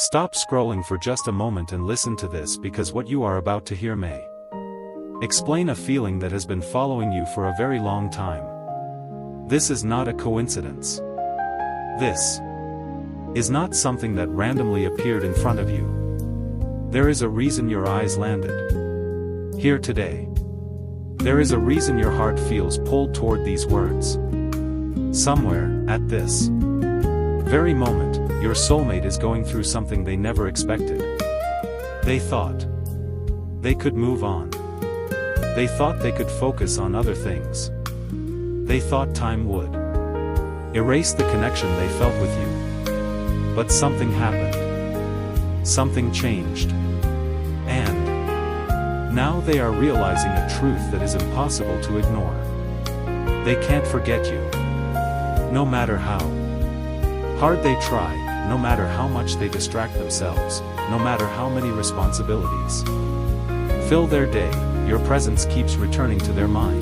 Stop scrolling for just a moment and listen to this, because what you are about to hear may explain a feeling that has been following you for a very long time. This is not a coincidence. This is not something that randomly appeared in front of you. There is a reason your eyes landed here today. There is a reason your heart feels pulled toward these words. Somewhere, at this very moment, your soulmate is going through something they never expected. They thought they could move on. They thought they could focus on other things. They thought time would erase the connection they felt with you. But something happened. Something changed. And now they are realizing a truth that is impossible to ignore. They can't forget you. No matter how hard they try, no matter how much they distract themselves, no matter how many responsibilities fill their day, your presence keeps returning to their mind.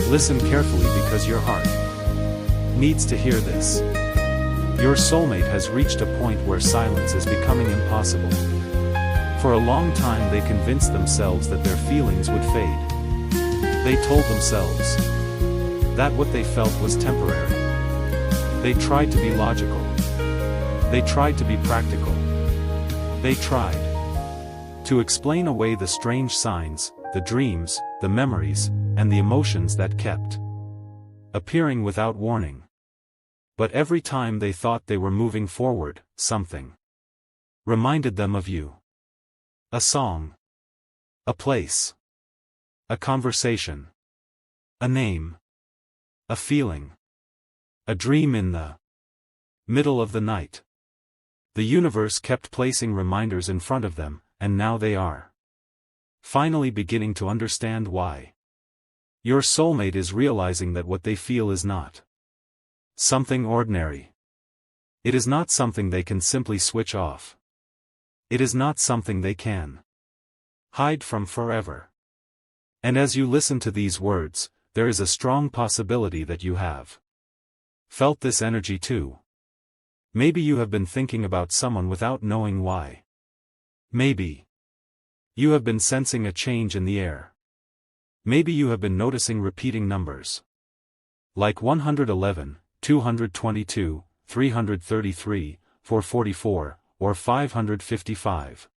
Listen carefully, because your heart needs to hear this. Your soulmate has reached a point where silence is becoming impossible. For a long time they convinced themselves that their feelings would fade. They told themselves that what they felt was temporary. They tried to be logical. They tried to be practical. They tried to explain away the strange signs, the dreams, the memories, and the emotions that kept appearing without warning. But every time they thought they were moving forward, something reminded them of you. A song. A place. A conversation. A name. A feeling. A dream in the middle of the night. The universe kept placing reminders in front of them, and now they are finally beginning to understand why. Your soulmate is realizing that what they feel is not something ordinary. It is not something they can simply switch off. It is not something they can hide from forever. And as you listen to these words, there is a strong possibility that you have felt this energy too. Maybe you have been thinking about someone without knowing why. Maybe you have been sensing a change in the air. Maybe you have been noticing repeating numbers like 111, 222, 333, 444, or 555.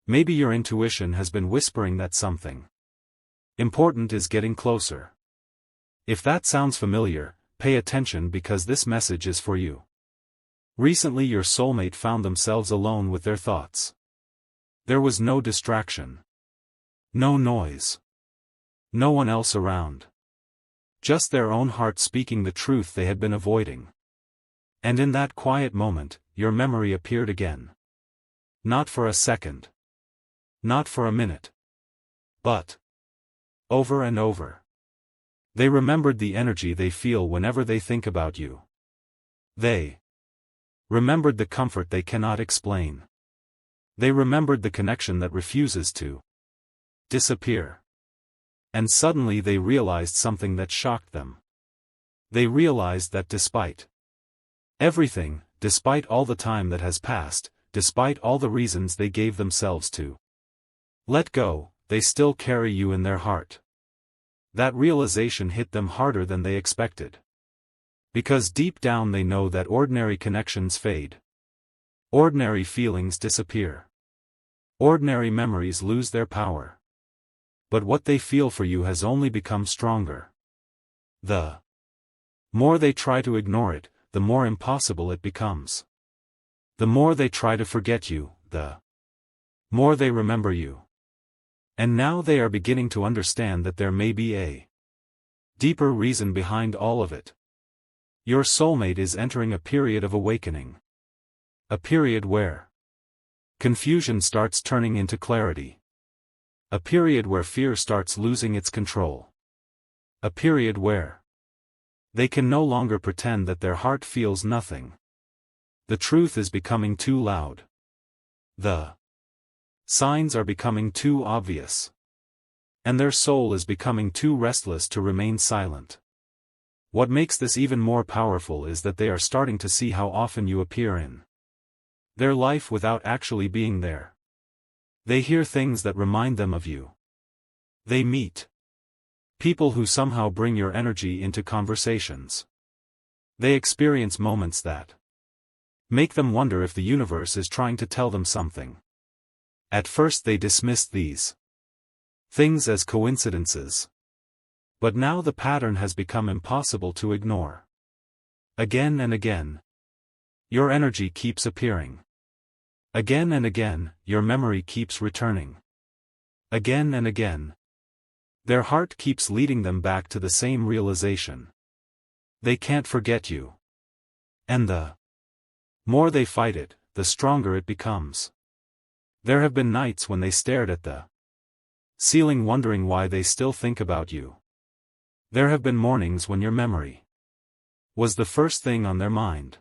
Maybe your intuition has been whispering that something important is getting closer. If that sounds familiar, pay attention, because this message is for you. Recently your soulmate found themselves alone with their thoughts. There was no distraction. No noise. No one else around. Just their own heart speaking the truth they had been avoiding. And in that quiet moment, your memory appeared again. Not for a second. Not for a minute. But over and over. They remembered the energy they feel whenever they think about you. They remembered the comfort they cannot explain. They remembered the connection that refuses to disappear. And suddenly they realized something that shocked them. They realized that despite everything, despite all the time that has passed, despite all the reasons they gave themselves to let go, they still carry you in their heart. That realization hit them harder than they expected. Because deep down they know that ordinary connections fade. Ordinary feelings disappear. Ordinary memories lose their power. But what they feel for you has only become stronger. The more they try to ignore it, the more impossible it becomes. The more they try to forget you, the more they remember you. And now they are beginning to understand that there may be a deeper reason behind all of it. Your soulmate is entering a period of awakening. A period where confusion starts turning into clarity. A period where fear starts losing its control. A period where they can no longer pretend that their heart feels nothing. The truth is becoming too loud. The signs are becoming too obvious. And their soul is becoming too restless to remain silent. What makes this even more powerful is that they are starting to see how often you appear in their life without actually being there. They hear things that remind them of you. They meet people who somehow bring your energy into conversations. They experience moments that make them wonder if the universe is trying to tell them something. At first they dismissed these things as coincidences. But now the pattern has become impossible to ignore. Again and again, your energy keeps appearing. Again and again, your memory keeps returning. Again and again, their heart keeps leading them back to the same realization. They can't forget you. And the more they fight it, the stronger it becomes. There have been nights when they stared at the ceiling wondering why they still think about you. There have been mornings when your memory was the first thing on their mind.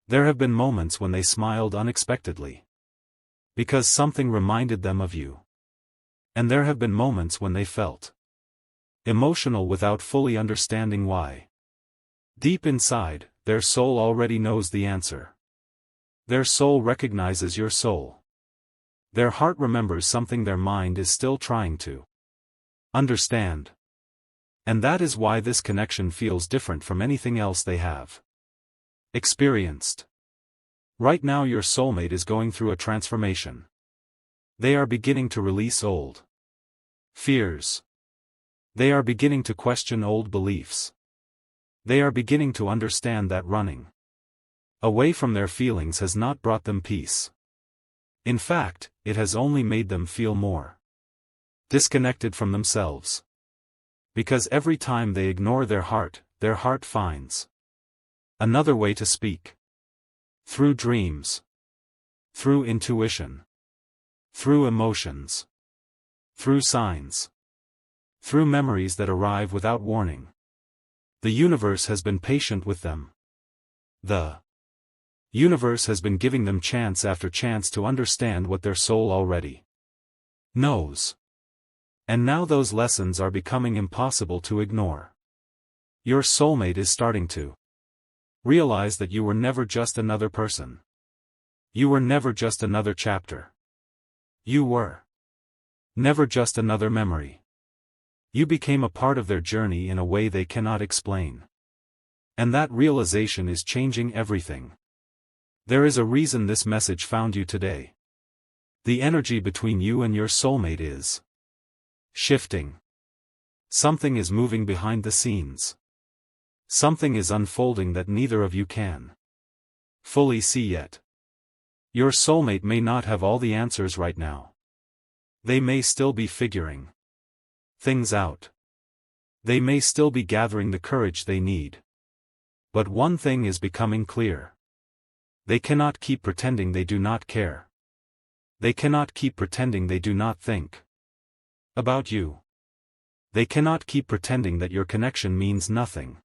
There have been moments when they smiled unexpectedly because something reminded them of you. And there have been moments when they felt emotional without fully understanding why. Deep inside, their soul already knows the answer. Their soul recognizes your soul. Their heart remembers something their mind is still trying to understand. And that is why this connection feels different from anything else they have experienced. Right now your soulmate is going through a transformation. They are beginning to release old fears. They are beginning to question old beliefs. They are beginning to understand that running away from their feelings has not brought them peace. In fact, it has only made them feel more disconnected from themselves. Because every time they ignore their heart finds another way to speak. Through dreams. Through intuition. Through emotions. Through signs. Through memories that arrive without warning. The universe has been patient with them. The universe has been giving them chance after chance to understand what their soul already knows. And now those lessons are becoming impossible to ignore. Your soulmate is starting to realize that you were never just another person. You were never just another chapter. You were never just another memory. You became a part of their journey in a way they cannot explain. And that realization is changing everything. There is a reason this message found you today. The energy between you and your soulmate is shifting. Something is moving behind the scenes. Something is unfolding that neither of you can fully see yet. Your soulmate may not have all the answers right now. They may still be figuring things out. They may still be gathering the courage they need. But one thing is becoming clear. They cannot keep pretending they do not care. They cannot keep pretending they do not think about you. They cannot keep pretending that your connection means nothing.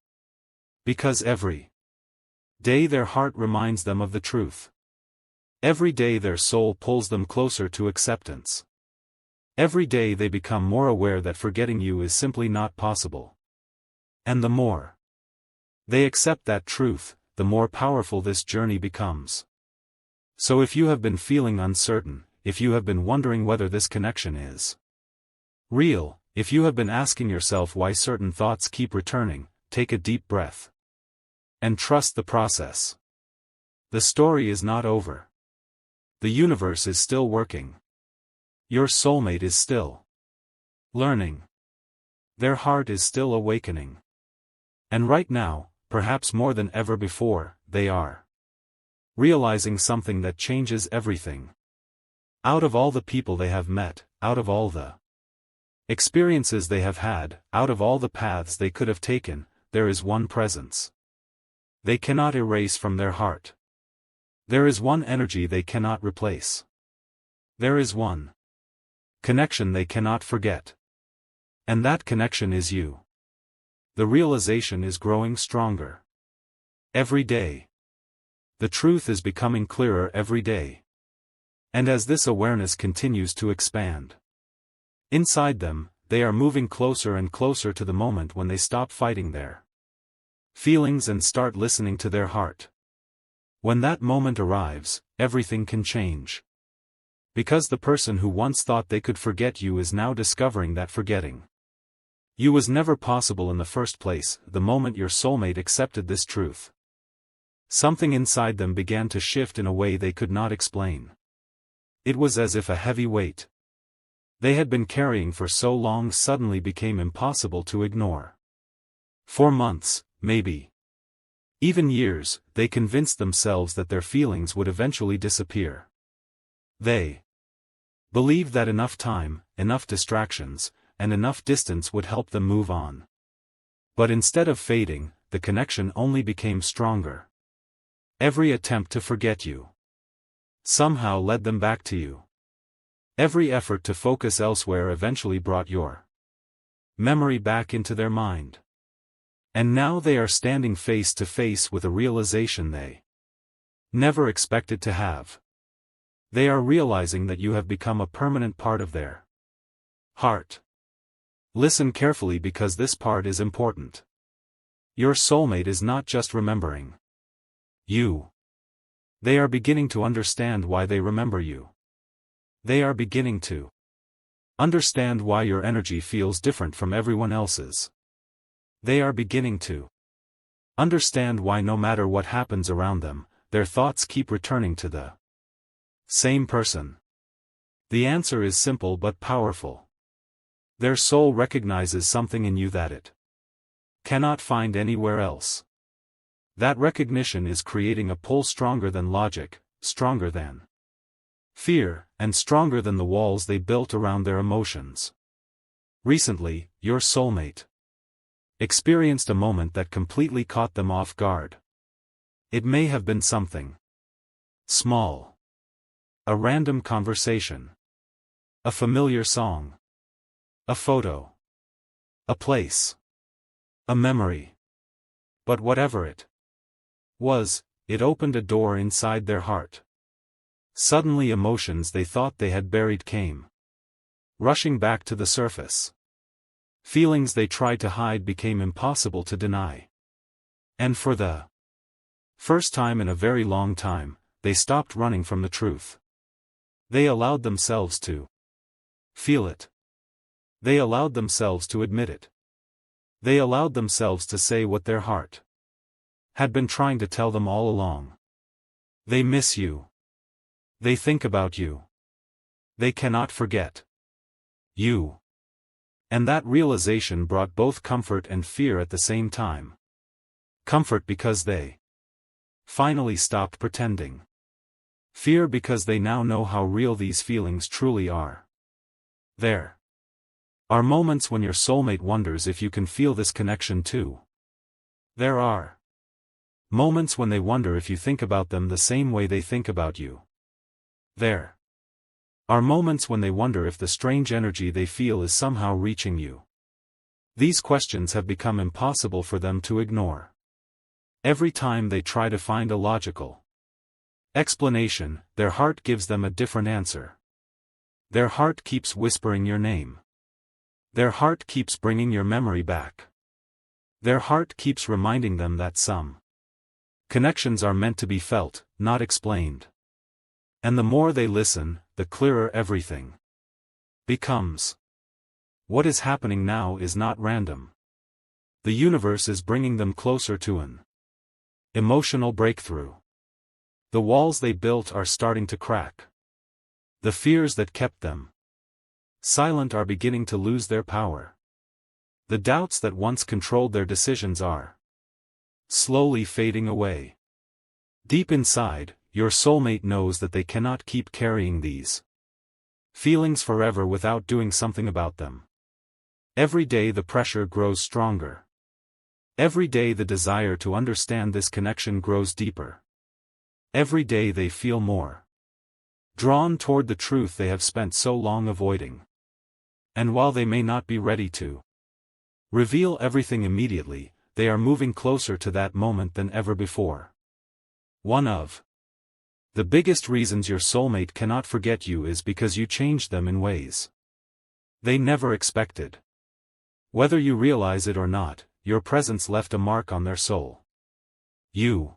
Because every day their heart reminds them of the truth. Every day their soul pulls them closer to acceptance. Every day they become more aware that forgetting you is simply not possible. And the more they accept that truth, the more powerful this journey becomes. So if you have been feeling uncertain, if you have been wondering whether this connection is real, if you have been asking yourself why certain thoughts keep returning, take a deep breath. And trust the process. The story is not over. The universe is still working. Your soulmate is still learning. Their heart is still awakening. And right now, perhaps more than ever before, they are realizing something that changes everything. Out of all the people they have met, out of all the experiences they have had, out of all the paths they could have taken, there is one presence they cannot erase from their heart. There is one energy they cannot replace. There is one connection they cannot forget. And that connection is you. The realization is growing stronger every day. The truth is becoming clearer every day. And as this awareness continues to expand inside them, they are moving closer and closer to the moment when they stop fighting their feelings and start listening to their heart. When that moment arrives, everything can change. Because the person who once thought they could forget you is now discovering that forgetting you was never possible in the first place. The moment your soulmate accepted this truth, something inside them began to shift in a way they could not explain. It was as if a heavy weight they had been carrying for so long suddenly became impossible to ignore. For months, maybe even years, they convinced themselves that their feelings would eventually disappear. They believed that enough time, enough distractions, and enough distance would help them move on. But instead of fading, the connection only became stronger. Every attempt to forget you somehow led them back to you. Every effort to focus elsewhere eventually brought your memory back into their mind. And now they are standing face to face with a realization they never expected to have. They are realizing that you have become a permanent part of their heart. Listen carefully because this part is important. Your soulmate is not just remembering you. They are beginning to understand why they remember you. They are beginning to understand why your energy feels different from everyone else's. They are beginning to understand why no matter what happens around them, their thoughts keep returning to the same person. The answer is simple but powerful. Their soul recognizes something in you that it cannot find anywhere else. That recognition is creating a pull stronger than logic, stronger than fear, and stronger than the walls they built around their emotions. Recently, your soulmate experienced a moment that completely caught them off guard. It may have been something small. A random conversation. A familiar song. A photo. A place. A memory. But whatever it was, it opened a door inside their heart. Suddenly emotions they thought they had buried came rushing back to the surface. Feelings they tried to hide became impossible to deny. And for the first time in a very long time, they stopped running from the truth. They allowed themselves to feel it. They allowed themselves to admit it. They allowed themselves to say what their heart had been trying to tell them all along. They miss you. They think about you. They cannot forget you. And that realization brought both comfort and fear at the same time. Comfort because they finally stopped pretending. Fear because they now know how real these feelings truly are. There are moments when your soulmate wonders if you can feel this connection too. There are moments when they wonder if you think about them the same way they think about you. There are moments when they wonder if the strange energy they feel is somehow reaching you. These questions have become impossible for them to ignore. Every time they try to find a logical explanation, their heart gives them a different answer. Their heart keeps whispering your name. Their heart keeps bringing your memory back. Their heart keeps reminding them that some connections are meant to be felt, not explained. And the more they listen, the clearer everything becomes. What is happening now is not random. The universe is bringing them closer to an emotional breakthrough. The walls they built are starting to crack. The fears that kept them silent are beginning to lose their power. The doubts that once controlled their decisions are slowly fading away. Deep inside, your soulmate knows that they cannot keep carrying these feelings forever without doing something about them. Every day the pressure grows stronger. Every day the desire to understand this connection grows deeper. Every day they feel more drawn toward the truth they have spent so long avoiding. And while they may not be ready to reveal everything immediately, they are moving closer to that moment than ever before. One of the biggest reasons your soulmate cannot forget you is because you changed them in ways they never expected. Whether you realize it or not, your presence left a mark on their soul. You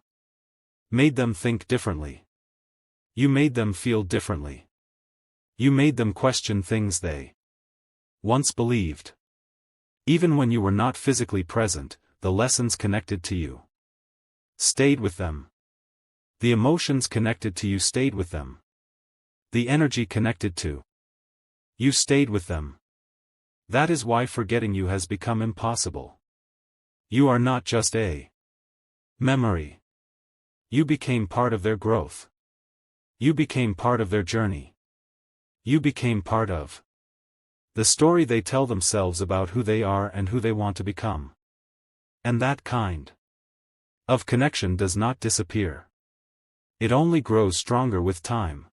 made them think differently. You made them feel differently. You made them question things they once believed. Even when you were not physically present, the lessons connected to you stayed with them. The emotions connected to you stayed with them. The energy connected to you stayed with them. That is why forgetting you has become impossible. You are not just a memory. You became part of their growth. You became part of their journey. You became part of the story they tell themselves about who they are and who they want to become. And that kind of connection does not disappear. It only grows stronger with time.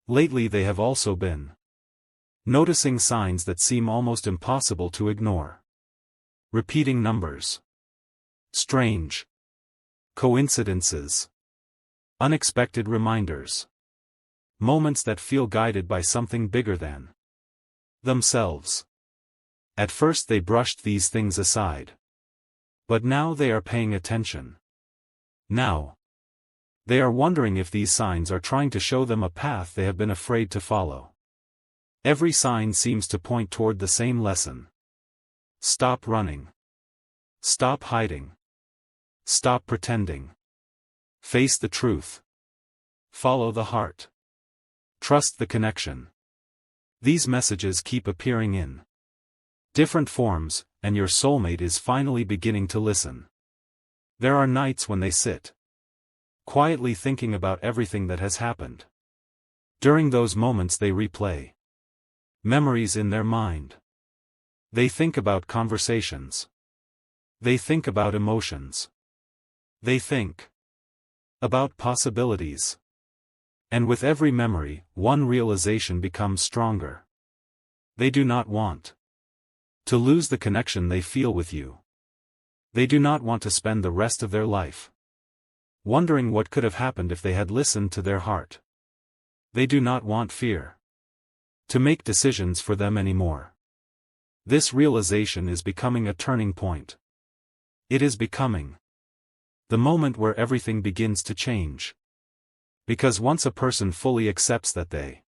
Lately they have also been noticing signs that seem almost impossible to ignore. Repeating numbers. Strange coincidences. Unexpected reminders. Moments that feel guided by something bigger than themselves. At first they brushed these things aside. But now they are paying attention. Now they are wondering if these signs are trying to show them a path they have been afraid to follow. Every sign seems to point toward the same lesson. Stop running. Stop hiding. Stop pretending. Face the truth. Follow the heart. Trust the connection. These messages keep appearing in different forms, and your soulmate is finally beginning to listen. There are nights when they sit quietly thinking about everything that has happened. During those moments they replay memories in their mind. They think about conversations. They think about emotions. They think about possibilities. And with every memory, one realization becomes stronger. They do not want to lose the connection they feel with you. They do not want to spend the rest of their life wondering what could have happened if they had listened to their heart. They do not want fear to make decisions for them anymore. This realization is becoming a turning point. It is becoming the moment where everything begins to change. Because once a person fully accepts that they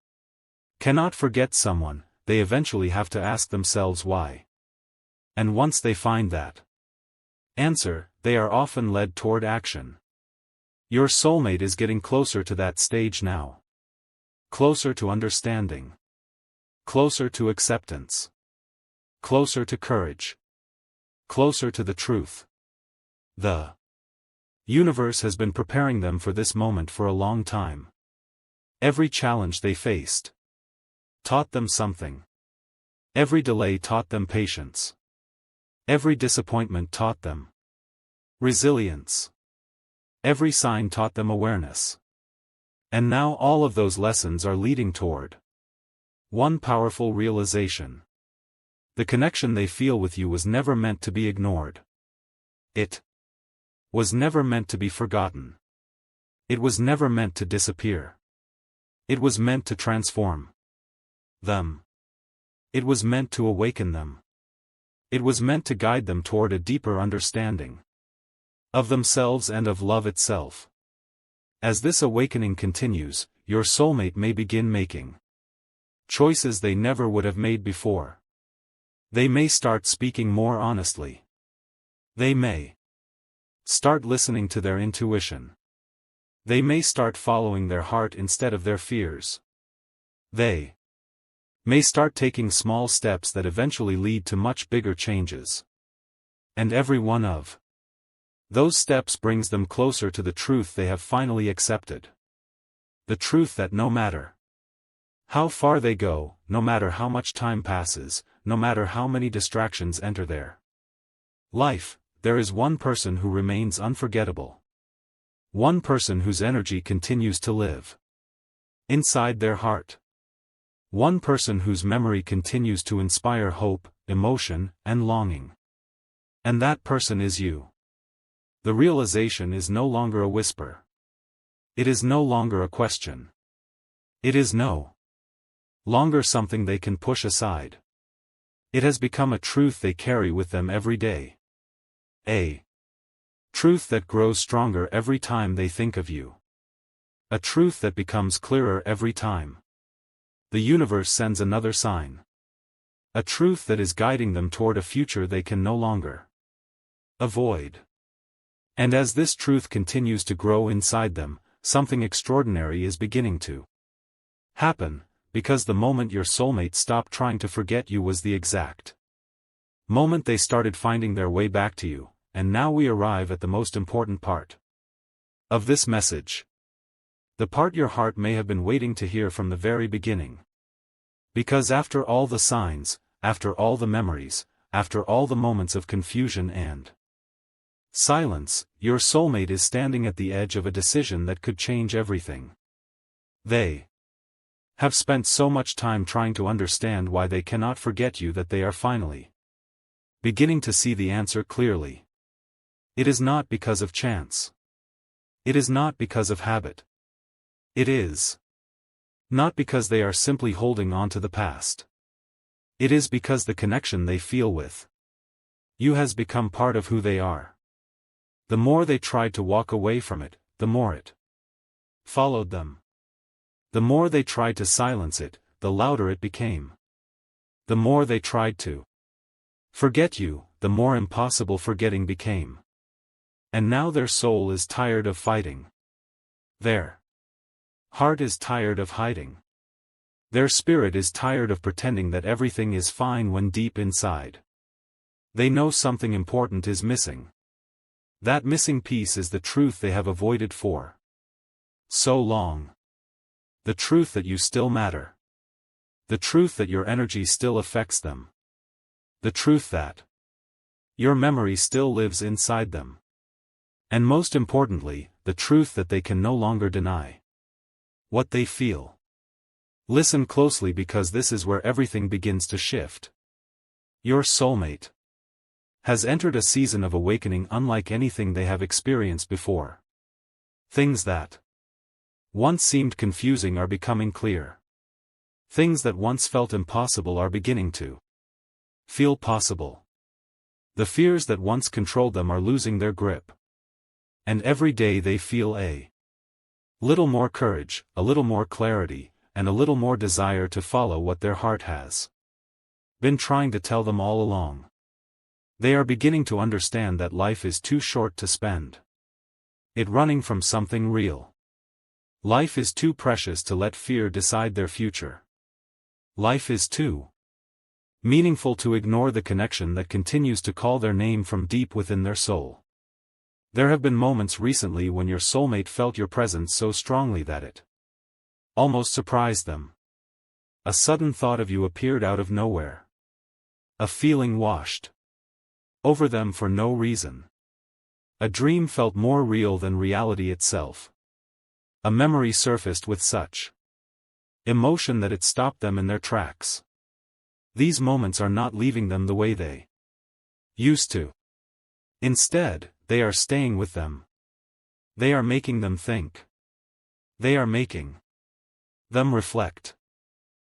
cannot forget someone, they eventually have to ask themselves why. And once they find that answer, they are often led toward action. Your soulmate is getting closer to that stage now. Closer to understanding. Closer to acceptance. Closer to courage. Closer to the truth. The universe has been preparing them for this moment for a long time. Every challenge they faced taught them something. Every delay taught them patience. Every disappointment taught them resilience. Every sign taught them awareness. And now all of those lessons are leading toward one powerful realization. The connection they feel with you was never meant to be ignored. It was never meant to be forgotten. It was never meant to disappear. It was meant to transform them. It was meant to awaken them. It was meant to guide them toward a deeper understanding of themselves and of love itself. As this awakening continues, your soulmate may begin making choices they never would have made before. They may start speaking more honestly. They may start listening to their intuition. They may start following their heart instead of their fears. They may start taking small steps that eventually lead to much bigger changes. And every one of those steps brings them closer to the truth they have finally accepted. The truth that no matter how far they go, no matter how much time passes, no matter how many distractions enter their life, there is one person who remains unforgettable. One person whose energy continues to live inside their heart. One person whose memory continues to inspire hope, emotion, and longing. And that person is you. The realization is no longer a whisper. It is no longer a question. It is no longer something they can push aside. It has become a truth they carry with them every day. A truth that grows stronger every time they think of you. A truth that becomes clearer every time. The universe sends another sign. A truth that is guiding them toward a future they can no longer avoid. And as this truth continues to grow inside them, something extraordinary is beginning to happen, because the moment your soulmate stopped trying to forget you was the exact moment they started finding their way back to you. And now we arrive at the most important part of this message. The part your heart may have been waiting to hear from the very beginning. Because after all the signs, after all the memories, after all the moments of confusion and silence, your soulmate is standing at the edge of a decision that could change everything. They have spent so much time trying to understand why they cannot forget you that they are finally beginning to see the answer clearly. It is not because of chance. It is not because of habit. It is not because they are simply holding on to the past. It is because the connection they feel with you has become part of who they are. The more they tried to walk away from it, the more it followed them. The more they tried to silence it, the louder it became. The more they tried to forget you, the more impossible forgetting became. And now their soul is tired of fighting. Their heart is tired of hiding. Their spirit is tired of pretending that everything is fine when deep inside they know something important is missing. That missing piece is the truth they have avoided for so long. The truth that you still matter. The truth that your energy still affects them. The truth that your memory still lives inside them. And most importantly, the truth that they can no longer deny what they feel. Listen closely because this is where everything begins to shift. Your soulmate has entered a season of awakening unlike anything they have experienced before. Things that once seemed confusing are becoming clear. Things that once felt impossible are beginning to feel possible. The fears that once controlled them are losing their grip. And every day they feel a little more courage, a little more clarity, and a little more desire to follow what their heart has been trying to tell them all along. They are beginning to understand that life is too short to spend it running from something real. Life is too precious to let fear decide their future. Life is too meaningful to ignore the connection that continues to call their name from deep within their soul. There have been moments recently when your soulmate felt your presence so strongly that it almost surprised them. A sudden thought of you appeared out of nowhere. A feeling washed over them for no reason. A dream felt more real than reality itself. A memory surfaced with such emotion that it stopped them in their tracks. These moments are not leaving them the way they used to. Instead, they are staying with them. They are making them think. They are making them reflect.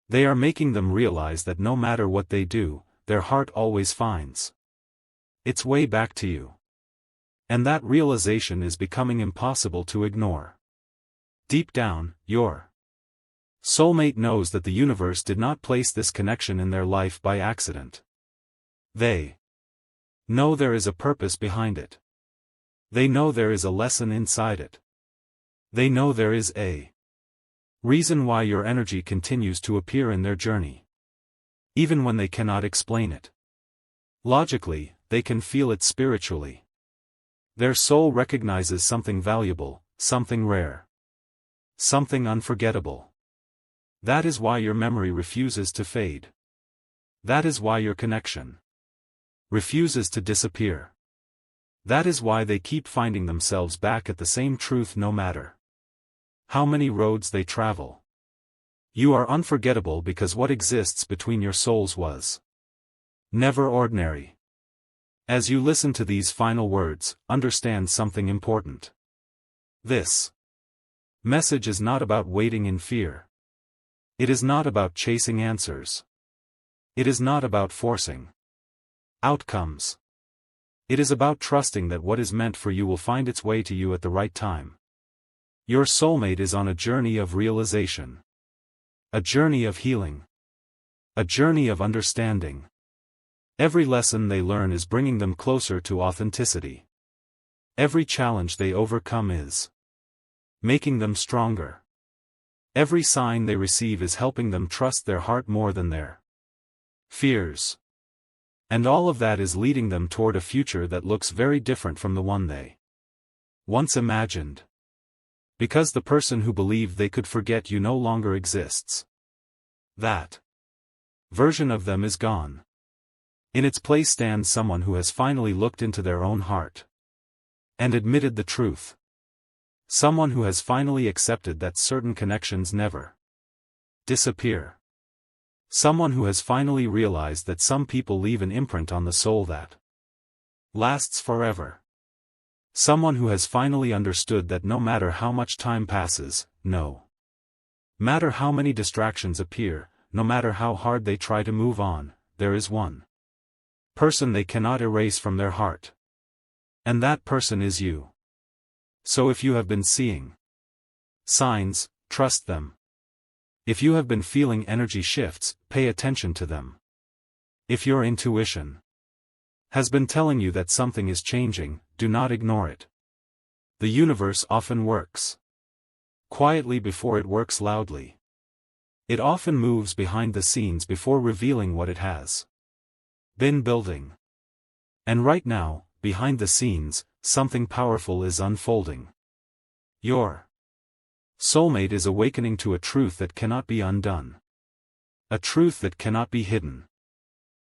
They are making them realize that no matter what they do, their heart always finds its way back to you. And that realization is becoming impossible to ignore. Deep down, your soulmate knows that the universe did not place this connection in their life by accident. They know there is a purpose behind it. They know there is a lesson inside it. They know there is a reason why your energy continues to appear in their journey. Even when they cannot explain it logically, they can feel it spiritually. Their soul recognizes something valuable, something rare, something unforgettable. That is why your memory refuses to fade. That is why your connection refuses to disappear. That is why they keep finding themselves back at the same truth no matter how many roads they travel. You are unforgettable because what exists between your souls was never ordinary. As you listen to these final words, understand something important. This message is not about waiting in fear. It is not about chasing answers. It is not about forcing outcomes. It is about trusting that what is meant for you will find its way to you at the right time. Your soulmate is on a journey of realization. A journey of healing. A journey of understanding. Every lesson they learn is bringing them closer to authenticity. Every challenge they overcome is making them stronger. Every sign they receive is helping them trust their heart more than their fears. And all of that is leading them toward a future that looks very different from the one they once imagined. Because the person who believed they could forget you no longer exists. That version of them is gone. In its place stands someone who has finally looked into their own heart and admitted the truth. Someone who has finally accepted that certain connections never disappear. Someone who has finally realized that some people leave an imprint on the soul that lasts forever. Someone who has finally understood that no matter how much time passes, no matter how many distractions appear, no matter how hard they try to move on, there is one person they cannot erase from their heart. And that person is you. So if you have been seeing signs, trust them. If you have been feeling energy shifts, pay attention to them. If your intuition has been telling you that something is changing, do not ignore it. The universe often works quietly before it works loudly. It often moves behind the scenes before revealing what it has been building. And right now, behind the scenes, something powerful is unfolding. Your soulmate is awakening to a truth that cannot be undone. A truth that cannot be hidden.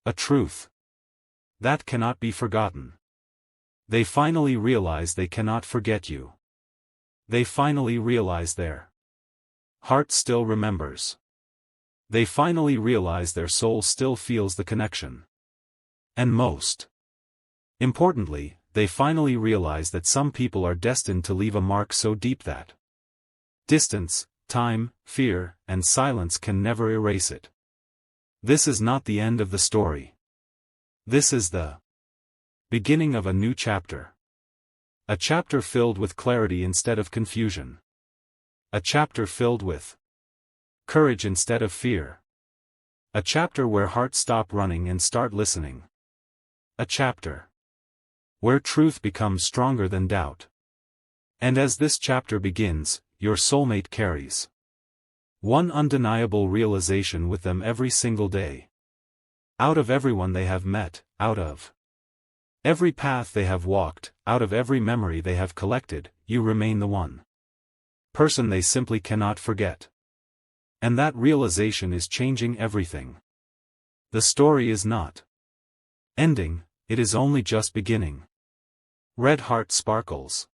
A truth that cannot be forgotten. They finally realize they cannot forget you. They finally realize their heart still remembers. They finally realize their soul still feels the connection. And most importantly, they finally realize that some people are destined to leave a mark so deep that distance, time, fear, and silence can never erase it. This is not the end of the story. This is the beginning of a new chapter. A chapter filled with clarity instead of confusion. A chapter filled with courage instead of fear. A chapter where hearts stop running and start listening. A chapter where truth becomes stronger than doubt. And as this chapter begins, your soulmate carries one undeniable realization with them every single day. Out of everyone they have met, out of every path they have walked, out of every memory they have collected, you remain the one person they simply cannot forget. And that realization is changing everything. The story is not ending, it is only just beginning. Red heart sparkles.